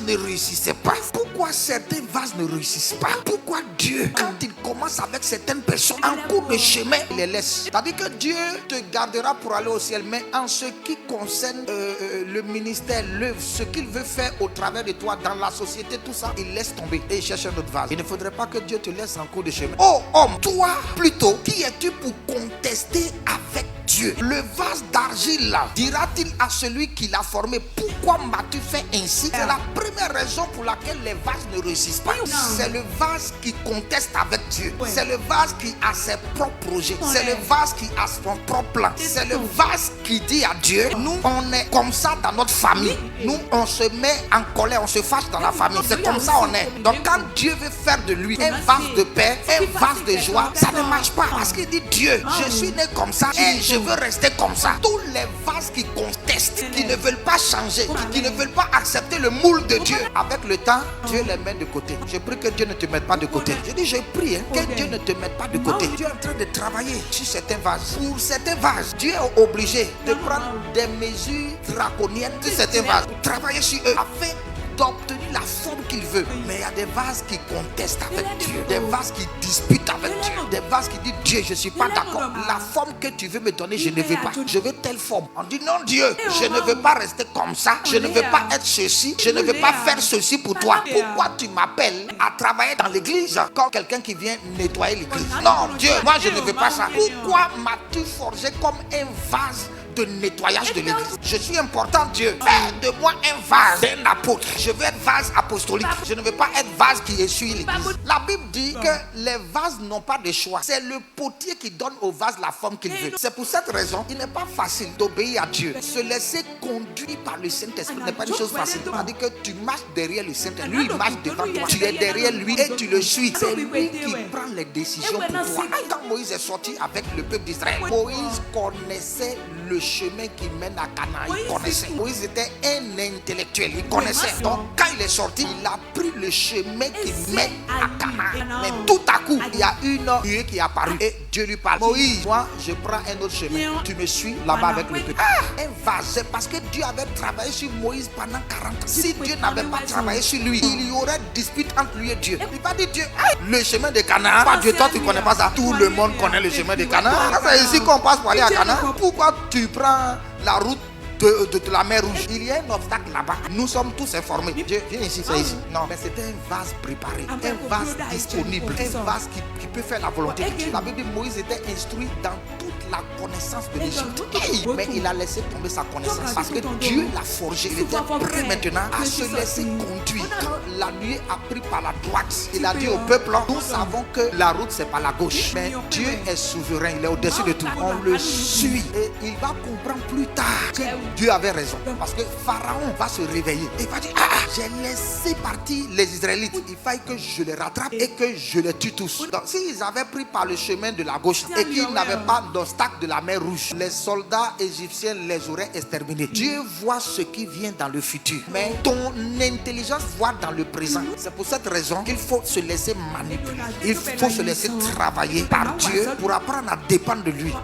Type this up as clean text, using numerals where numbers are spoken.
ne réussissaient pas? Pourquoi certains vases ne réussissent pas? Pourquoi Dieu, quand il commence avec certaines personnes, en cours de chemin, il les laisse? C'est-à-dire que Dieu te gardera pour aller au ciel, mais en ce qui concerne le ministère, l'œuvre, ce qu'il veut faire au travers de toi, dans la société, tout ça, il laisse tomber et il cherche un autre vase. Il ne faudrait pas que Dieu te laisse en cours de chemin. Oh homme, toi plutôt, qui es-tu pour contester avec Dieu? Le vase d'argile là, dira-t-il à celui qui l'a formé, pourquoi m'as-tu fait ainsi? C'est la première raison pour laquelle les vases ne réussissent pas. C'est le vase qui conteste avec Dieu. C'est le vase qui a ses propres projets. C'est le vase qui a son propre plan. C'est le vase qui dit à Dieu, nous on est comme ça dans notre famille. Nous on se met en colère, on se fâche dans la famille. C'est comme ça on est. Donc quand Dieu veut faire de lui un vase de paix, un vase de joie, ça ne marche pas. Parce qu'il dit, Dieu, je suis né comme ça et je veux rester comme ça. Tous les vases qui contestent, qui ne veulent pas changer, qui ne veulent pas accepter le moule de Dieu, avec le temps, Dieu les met de côté. Je prie que Dieu ne te mette pas de côté. Je dis, je prie que Dieu ne te mette pas de côté. Dieu est en train de travailler sur certains vases. Pour certains vases, Dieu est obligé de prendre des mesures draconiennes sur certains vases, pour travailler sur eux, afin d'obtenir la forme qu'il veut. Mais il y a des vases qui contestent avec Dieu, des vases qui disputent avec Dieu, des vases qui disent, Dieu, je ne suis pas d'accord. La forme que tu veux me donner, je ne veux pas. Je veux telle forme. On dit, non Dieu, je ne veux pas rester comme ça. Je ne veux pas être ceci. Je ne veux pas faire ceci pour toi. Pourquoi tu m'appelles à travailler dans l'église comme quelqu'un qui vient nettoyer l'église? Non Dieu, moi je ne veux pas ça. Pourquoi m'as-tu forgé comme un vase de nettoyage de l'église? Je suis important, Dieu. Fais de moi un vase d'un apôtre. Je veux être vase apostolique. Je ne veux pas être vase qui essuie l'église. La Bible dit que les vases n'ont pas de choix. C'est le potier qui donne au vase la forme qu'il veut. C'est pour cette raison qu'il n'est pas facile d'obéir à Dieu. Se laisser conduire par le Saint-Esprit n'est pas une chose facile. C'est-à-dire que tu marches derrière le Saint-Esprit. Lui, il marche devant toi. Tu es derrière lui et tu le suis. C'est lui qui prend les décisions pour toi. Quand Moïse est sorti avec le peuple d'Israël, Moïse connaissait le chemin qui mène à Canaan. Il connaissait. Moïse était un intellectuel. Il connaissait. Donc quand il est sorti, il a pris le chemin qui mène à Canaan. Mais tout à coup, il y a une nuée qui est apparue et Dieu lui parle. Moïse, moi je prends un autre chemin. Tu me suis là-bas avec le peuple. Un vase, c'est parce que Dieu avait travaillé sur Moïse pendant 40 ans. Si Dieu n'avait pas travaillé sur lui, il y aurait dispute entre lui et Dieu. Il va dire, Dieu, le chemin de Canaan. Pas Dieu, toi tu ne connais pas ça. Tout le monde connaît le chemin de Canaan. C'est ici qu'on passe pour aller à Canaan. Pourquoi tu prends la route de la mer Rouge? Il y a un obstacle là-bas. Nous sommes tous informés. Dieu, viens ici, c'est ici. Non, mais c'était un vase préparé, un vase disponible, un vase qui peut faire la volonté de Dieu. La Bible dit Moïse était instruit dans toute la connaissance de l'Égypte. Mais il a laissé tomber sa connaissance parce que Dieu l'a forgé. Il était prêt maintenant à se laisser conduire. Quand la nuée a pris par la droite, il a dit au peuple, nous savons que la route c'est par la gauche. Mais Dieu est souverain, il est au-dessus de tout. On le suit et il va comprendre plus tard que Dieu avait raison. Parce que Pharaon va se réveiller et va dire, j'ai laissé partir les Israélites. Il fallait que je les rattrape et que je les tue tous. Donc s'ils avaient pris par le chemin de la gauche et qu'ils n'avaient pas d'obstacle de la mer Rouge, les soldats égyptiens les auraient exterminés. Dieu voit ce qui vient dans le futur. Mais ton intelligence voit dans le présent. C'est pour cette raison qu'il faut se laisser manipuler. Il faut se laisser travailler par Dieu pour apprendre à dépendre de lui.